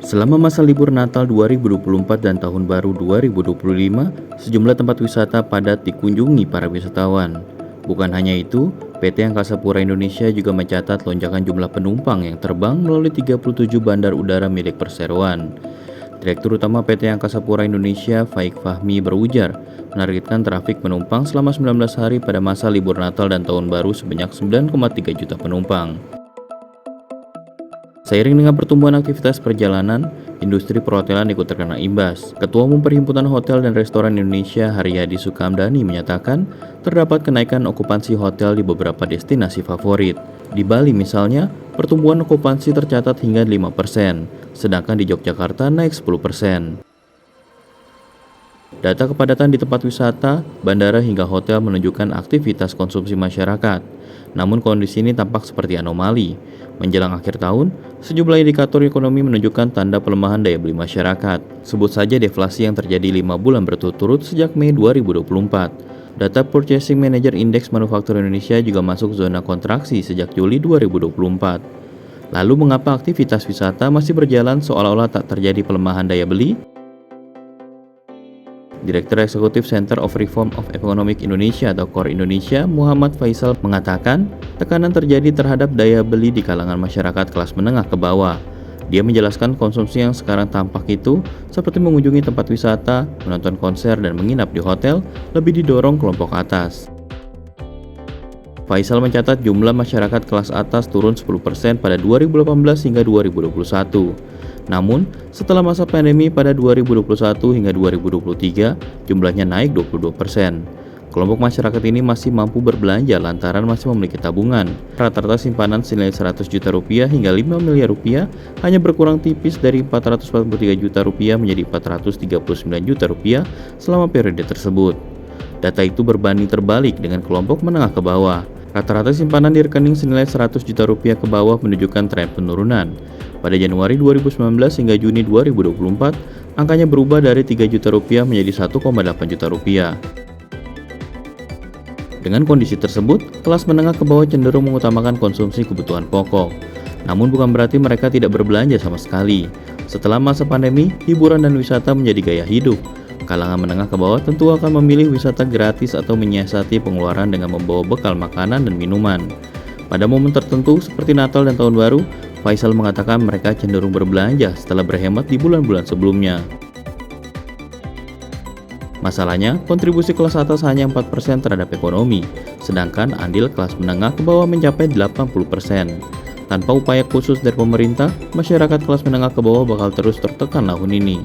Selama masa libur Natal 2024 dan Tahun Baru 2025, sejumlah tempat wisata padat dikunjungi para wisatawan. Bukan hanya itu, PT Angkasa Pura Indonesia juga mencatat lonjakan jumlah penumpang yang terbang melalui 37 bandar udara milik perseroan. Direktur Utama PT Angkasa Pura Indonesia, Faik Fahmi berujar, menargetkan trafik penumpang selama 19 hari pada masa libur Natal dan Tahun Baru sebanyak 9,3 juta penumpang. Seiring dengan pertumbuhan aktivitas perjalanan, industri perhotelan ikut terkena imbas. Ketua Umum Perhimpunan Hotel dan Restoran Indonesia, Haryadi Sukamdhani, menyatakan terdapat kenaikan okupansi hotel di beberapa destinasi favorit. Di Bali misalnya, pertumbuhan okupansi tercatat hingga 5%, sedangkan di Yogyakarta naik 10%. Data kepadatan di tempat wisata, bandara hingga hotel menunjukkan aktivitas konsumsi masyarakat. Namun kondisi ini tampak seperti anomali. Menjelang akhir tahun, sejumlah indikator ekonomi menunjukkan tanda pelemahan daya beli masyarakat. Sebut saja deflasi yang terjadi 5 bulan berturut-turut sejak Mei 2024. Data Purchasing Manager Index Manufaktur Indonesia juga masuk zona kontraksi sejak Juli 2024. Lalu mengapa aktivitas wisata masih berjalan seolah-olah tak terjadi pelemahan daya beli? Direktur Eksekutif Center of Reform of Economic Indonesia atau KOR Indonesia, Muhammad Faisal, mengatakan tekanan terjadi terhadap daya beli di kalangan masyarakat kelas menengah ke bawah. Dia menjelaskan konsumsi yang sekarang tampak itu seperti mengunjungi tempat wisata, menonton konser, dan menginap di hotel lebih didorong kelompok atas. Faisal mencatat jumlah masyarakat kelas atas turun 10% pada 2018 hingga 2021. Namun, setelah masa pandemi pada 2021 hingga 2023, jumlahnya naik 22%. Kelompok masyarakat ini masih mampu berbelanja lantaran masih memiliki tabungan. Rata-rata simpanan senilai 100 juta rupiah hingga 5 miliar rupiah hanya berkurang tipis dari 443 juta rupiah menjadi 439 juta rupiah selama periode tersebut. Data itu berbanding terbalik dengan kelompok menengah ke bawah. Rata-rata simpanan di rekening senilai 100 juta rupiah ke bawah menunjukkan tren penurunan. Pada Januari 2019 hingga Juni 2024, angkanya berubah dari 3 juta rupiah menjadi 1,8 juta rupiah. Dengan kondisi tersebut, kelas menengah ke bawah cenderung mengutamakan konsumsi kebutuhan pokok. Namun bukan berarti mereka tidak berbelanja sama sekali. Setelah masa pandemi, hiburan dan wisata menjadi gaya hidup. Kalangan menengah ke bawah tentu akan memilih wisata gratis atau menyiasati pengeluaran dengan membawa bekal makanan dan minuman. Pada momen tertentu seperti Natal dan Tahun Baru, Faisal mengatakan mereka cenderung berbelanja setelah berhemat di bulan-bulan sebelumnya. Masalahnya, kontribusi kelas atas hanya 4% terhadap ekonomi, sedangkan andil kelas menengah ke bawah mencapai 80%. Tanpa upaya khusus dari pemerintah, masyarakat kelas menengah ke bawah bakal terus tertekan tahun ini.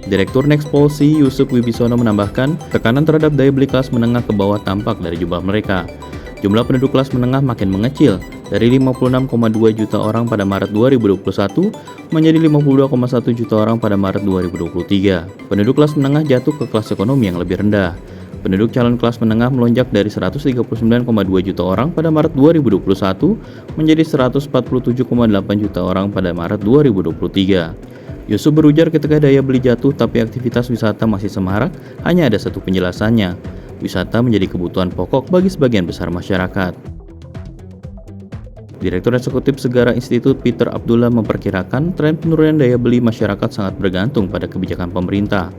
Direktur Nexpolsi Yusuf Wibisono menambahkan, tekanan terhadap daya beli kelas menengah ke bawah tampak dari jumlah mereka. Jumlah penduduk kelas menengah makin mengecil, dari 56,2 juta orang pada Maret 2021 menjadi 52,1 juta orang pada Maret 2023. Penduduk kelas menengah jatuh ke kelas ekonomi yang lebih rendah. Penduduk calon kelas menengah melonjak dari 139,2 juta orang pada Maret 2021 menjadi 147,8 juta orang pada Maret 2023. Yusuf berujar ketika daya beli jatuh tapi aktivitas wisata masih semarak, hanya ada satu penjelasannya. Wisata menjadi kebutuhan pokok bagi sebagian besar masyarakat. Direktur Eksekutif Segara Institut Peter Abdullah memperkirakan tren penurunan daya beli masyarakat sangat bergantung pada kebijakan pemerintah.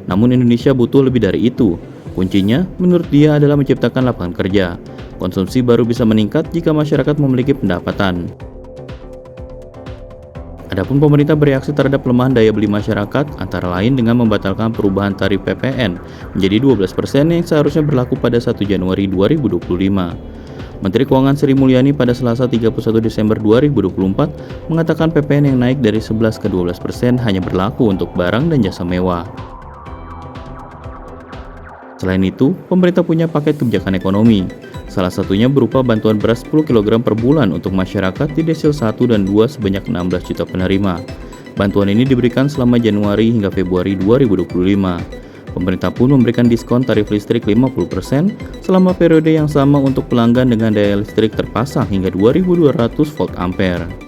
Namun Indonesia butuh lebih dari itu. Kuncinya, menurut dia, adalah menciptakan lapangan kerja. Konsumsi baru bisa meningkat jika masyarakat memiliki pendapatan. Adapun pemerintah bereaksi terhadap pelemahan daya beli masyarakat antara lain dengan membatalkan perubahan tarif PPN menjadi 12% yang seharusnya berlaku pada 1 Januari 2025. Menteri Keuangan Sri Mulyani pada Selasa 31 Desember 2024 mengatakan PPN yang naik dari 11 ke 12% hanya berlaku untuk barang dan jasa mewah. Selain itu, pemerintah punya paket kebijakan ekonomi. Salah satunya berupa bantuan beras 10 kg per bulan untuk masyarakat di desil 1 dan 2 sebanyak 16 juta penerima. Bantuan ini diberikan selama Januari hingga Februari 2025. Pemerintah pun memberikan diskon tarif listrik 50% selama periode yang sama untuk pelanggan dengan daya listrik terpasang hingga 2200 volt ampere.